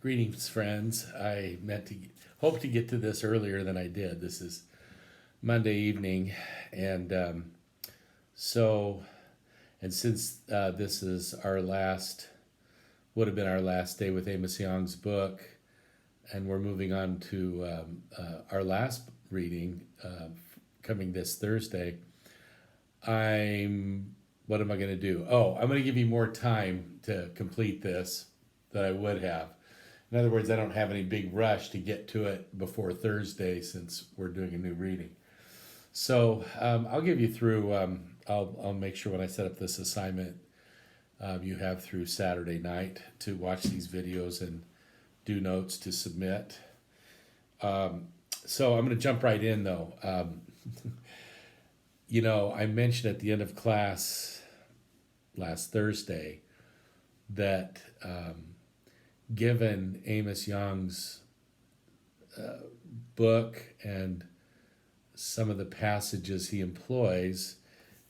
Greetings, friends. I meant to hope to get to this earlier than I did. This is Monday evening, and so and since this is our last, would have been our last day with Amos Young's book, and we're moving on to our last reading coming this Thursday. What am I going to do? Oh, I'm going to give you more time to complete this than I would have. In other words, I don't have any big rush to get to it before Thursday since we're doing a new reading. So I'll give you through. I'll make sure when I set up this assignment, you have through Saturday night to watch these videos and do notes to submit. So I'm going to jump right in though. I mentioned at the end of class last Thursday that given Amos Young's book and some of the passages he employs,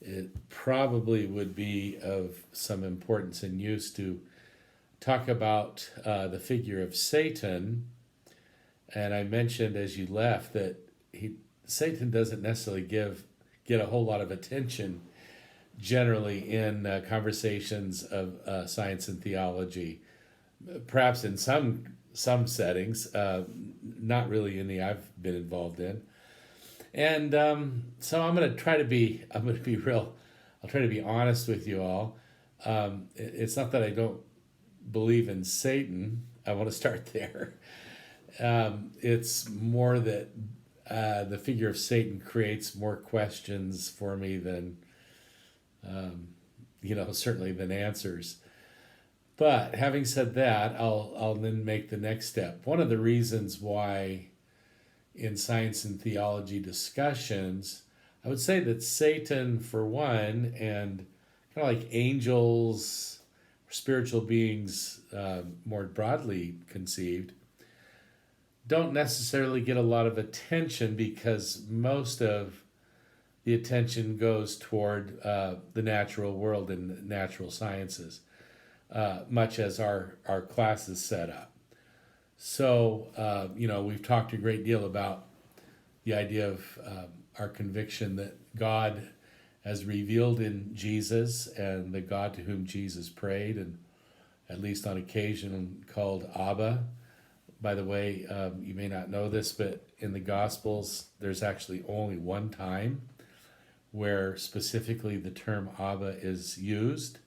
it probably would be of some importance and use to talk about the figure of Satan. And I mentioned as you left that Satan doesn't necessarily get a whole lot of attention generally in conversations of science and theology. Perhaps in some settings, not really any I've been involved in. And so I'm going to be real. I'll try to be honest with you all. It's not that I don't believe in Satan. I want to start there. It's more that the figure of Satan creates more questions for me than, certainly than answers. But having said that, I'll then make the next step. One of the reasons why in science and theology discussions, I would say that Satan, for one, and kind of like angels, spiritual beings more broadly conceived, don't necessarily get a lot of attention because most of the attention goes toward the natural world and natural sciences, much as our class is set up. So, we've talked a great deal about the idea of our conviction that God as revealed in Jesus and the God to whom Jesus prayed and at least on occasion called Abba. By the way, you may not know this, but in the Gospels, there's actually only one time where specifically the term Abba is used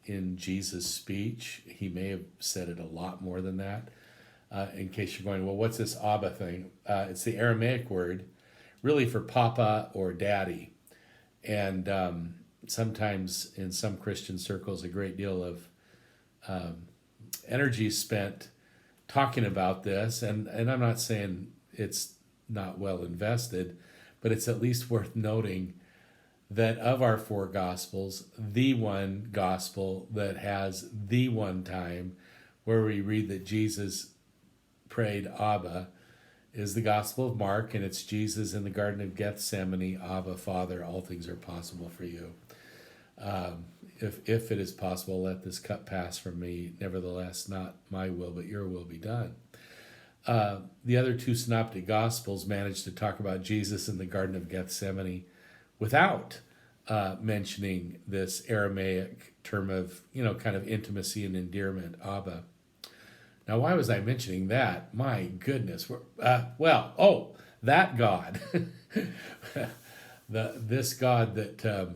in Jesus' speech. He may have said it a lot more than that. In case you're going, well, what's this Abba thing? It's the Aramaic word really for papa or daddy. And sometimes in some Christian circles, a great deal of energy spent talking about this. And I'm not saying it's not well invested, but it's at least worth noting that of our four Gospels, the one Gospel that has the one time where we read that Jesus prayed Abba is the Gospel of Mark, and it's Jesus in the Garden of Gethsemane, Abba, Father, all things are possible for you. If it is possible, let this cup pass from me. Nevertheless, not my will, but your will be done. The other two synoptic Gospels managed to talk about Jesus in the Garden of Gethsemane without mentioning this Aramaic term of, kind of intimacy and endearment, Abba. Now, why was I mentioning that? My goodness. That God. This God that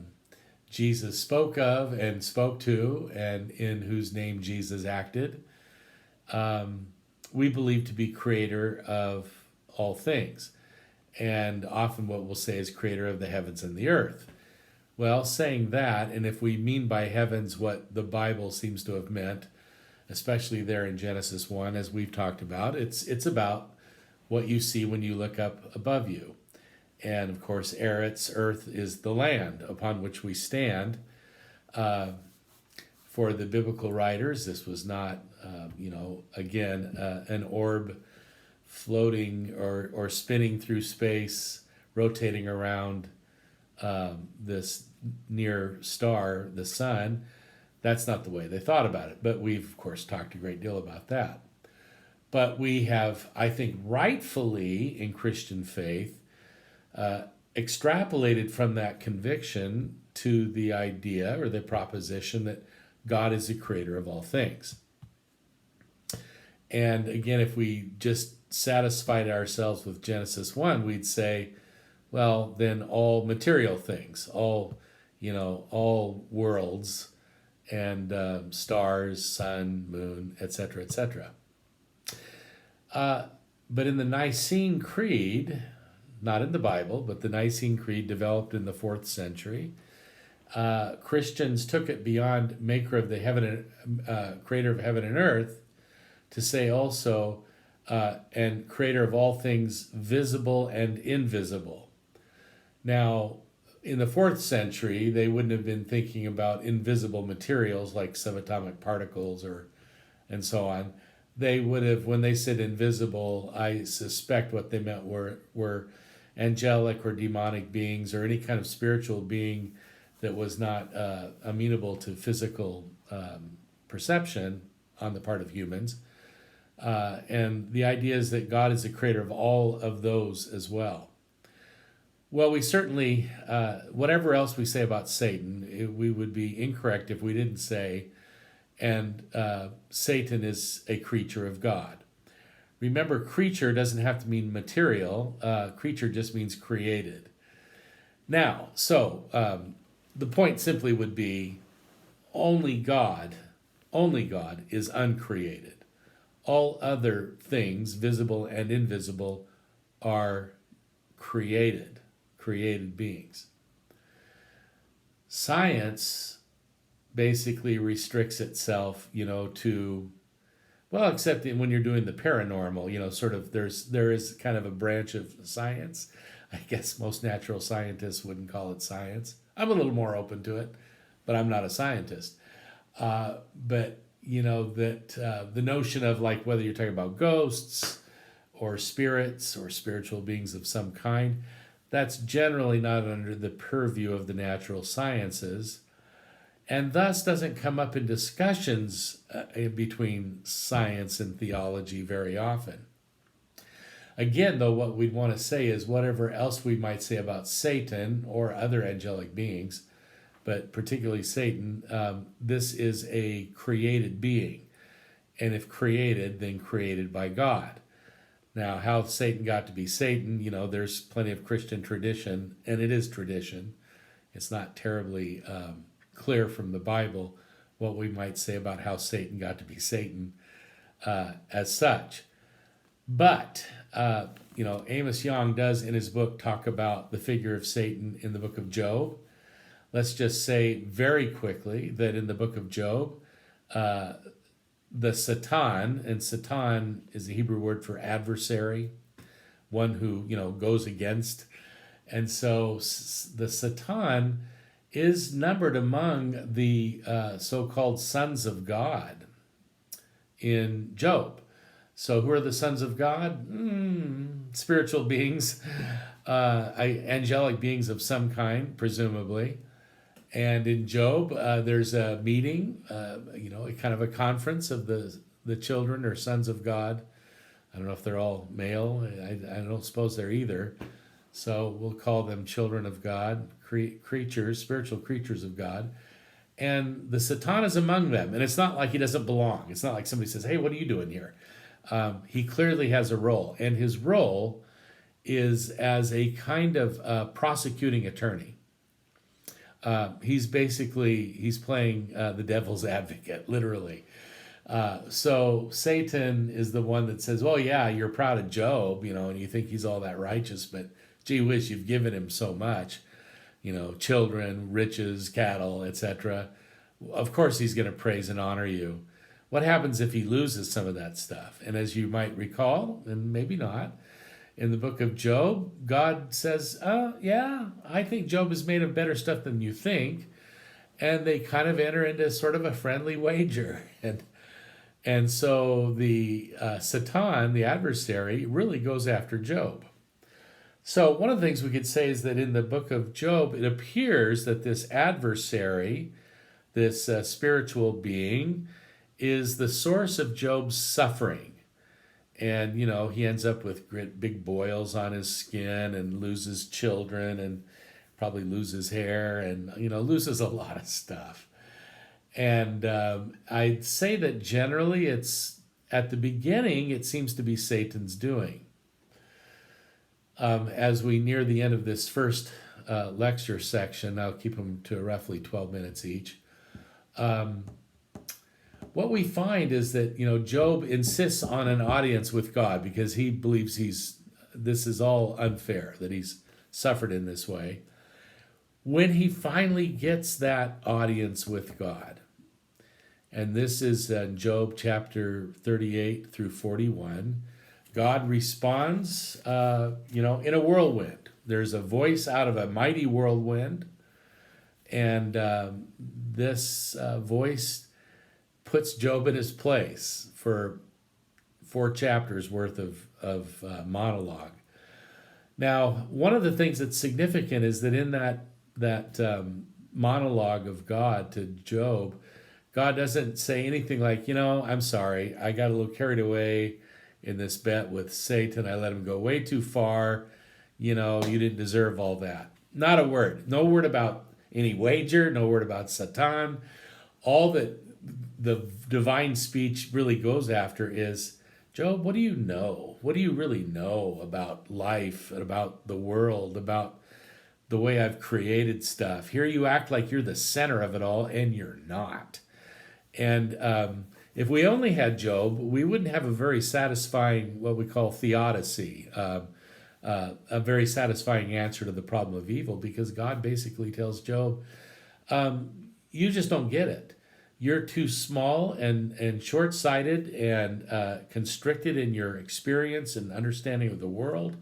Jesus spoke of and spoke to, and in whose name Jesus acted, we believe to be creator of all things. And often what we'll say is creator of the heavens and the earth. Well, saying that, and if we mean by heavens what the Bible seems to have meant, especially there in Genesis 1, as we've talked about, it's about what you see when you look up above you. And of course, Eretz, earth, is the land upon which we stand. For the biblical writers, this was not, an orb floating or spinning through space, rotating around this near star, the sun. That's not the way they thought about it. But we've, of course, talked a great deal about that. But we have, I think, rightfully in Christian faith, extrapolated from that conviction to the idea or the proposition that God is the creator of all things. And again, if we just satisfied ourselves with Genesis 1, we'd say, well, then all material things, all worlds and stars, sun, moon, etc., etc. But in the Nicene Creed, not in the Bible, but the Nicene Creed developed in the 4th century, Christians took it beyond maker of the heaven and creator of heaven and earth to say also and creator of all things visible and invisible. Now, in the 4th century, they wouldn't have been thinking about invisible materials like subatomic particles and so on. They would have, when they said invisible, I suspect what they meant were angelic or demonic beings or any kind of spiritual being that was not amenable to physical perception on the part of humans. And the idea is that God is the creator of all of those as well. Well, we certainly, whatever else we say about Satan, we would be incorrect if we didn't say, and Satan is a creature of God. Remember, creature doesn't have to mean material. Creature just means created. Now, so the point simply would be only God is uncreated. All other things, visible and invisible, are created beings. Science basically restricts itself, to, well, except when you're doing the paranormal, sort of there is kind of a branch of science. I guess most natural scientists wouldn't call it science. I'm a little more open to it, but I'm not a scientist. But the notion of like whether you're talking about ghosts or spirits or spiritual beings of some kind, that's generally not under the purview of the natural sciences, and thus doesn't come up in discussions between science and theology very often. Again, though, what we'd want to say is whatever else we might say about Satan or other angelic beings, but particularly Satan, this is a created being. And if created, then created by God. Now, how Satan got to be Satan, there's plenty of Christian tradition, and it is tradition. It's not terribly clear from the Bible what we might say about how Satan got to be Satan as such. But, Amos Yong does in his book talk about the figure of Satan in the book of Job. Let's just say very quickly that in the book of Job, the Satan, and Satan is the Hebrew word for adversary, one who, goes against. And so the Satan is numbered among the so-called sons of God in Job. So who are the sons of God? Spiritual beings, angelic beings of some kind, presumably. And in Job, there's a meeting, a kind of a conference of the children or sons of God. I don't know if they're all male. I don't suppose they're either. So we'll call them children of God, creatures, spiritual creatures of God. And the Satan is among them. And it's not like he doesn't belong. It's not like somebody says, hey, what are you doing here? He clearly has a role. And his role is as a kind of prosecuting attorney. He's playing the devil's advocate, literally. So Satan is the one that says, well, yeah, you're proud of Job, and you think he's all that righteous, but gee whiz, you've given him so much, children, riches, cattle, etc. Of course he's going to praise and honor you. What happens if he loses some of that stuff? And as you might recall, and maybe not, in the book of Job, God says, yeah, I think Job is made of better stuff than you think. And they kind of enter into sort of a friendly wager. And so the Satan, the adversary, really goes after Job. So one of the things we could say is that in the book of Job, it appears that this adversary this spiritual being, is the source of Job's suffering. And, he ends up with big boils on his skin and loses children and probably loses hair and, loses a lot of stuff. And I'd say that generally it's at the beginning, it seems to be Satan's doing. As we near the end of this first lecture section, I'll keep them to roughly 12 minutes each. What we find is that, Job insists on an audience with God because he believes this is all unfair, that he's suffered in this way. When he finally gets that audience with God, and this is Job chapter 38 through 41, God responds, in a whirlwind. There's a voice out of a mighty whirlwind, and this voice puts Job in his place for 4 chapters worth of monologue. Now, one of the things that's significant is that in that monologue of God to Job, God doesn't say anything like, I'm sorry, I got a little carried away in this bet with Satan. I let him go way too far. You didn't deserve all that. Not a word. No word about any wager. No word about Satan. All that the divine speech really goes after is, Job, what do you know? What do you really know about life and about the world, about the way I've created stuff? Here you act like you're the center of it all, and you're not. And if we only had Job, we wouldn't have a very satisfying, what we call theodicy, a very satisfying answer to the problem of evil, because God basically tells Job, you just don't get it. You're too small and short-sighted and constricted in your experience and understanding of the world.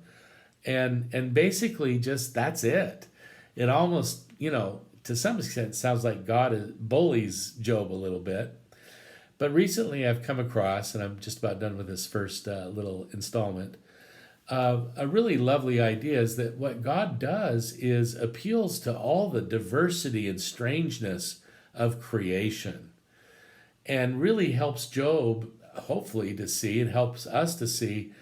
And basically just that's it. It almost, to some extent sounds like God bullies Job a little bit. But recently I've come across, and I'm just about done with this first little installment, a really lovely idea is that what God does is appeals to all the diversity and strangeness of creation and really helps Job, hopefully, to see, and helps us to see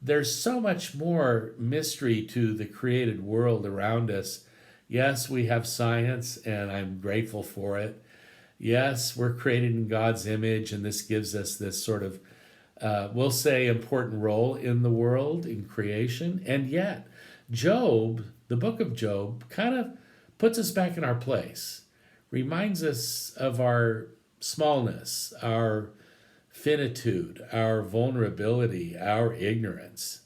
there's so much more mystery to the created world around us. Yes, we have science, and I'm grateful for it. Yes, we're created in God's image, and this gives us this sort of, we'll say, important role in the world, in creation. And yet, Job, the book of Job, kind of puts us back in our place, reminds us of our smallness, our finitude, our vulnerability, our ignorance.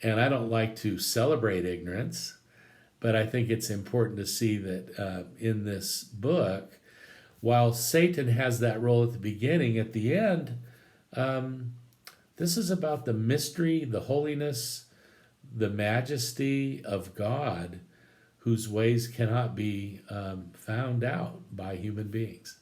And I don't like to celebrate ignorance, but I think it's important to see that in this book, while Satan has that role at the beginning, at the end, this is about the mystery, the holiness, the majesty of God, whose ways cannot be found out by human beings.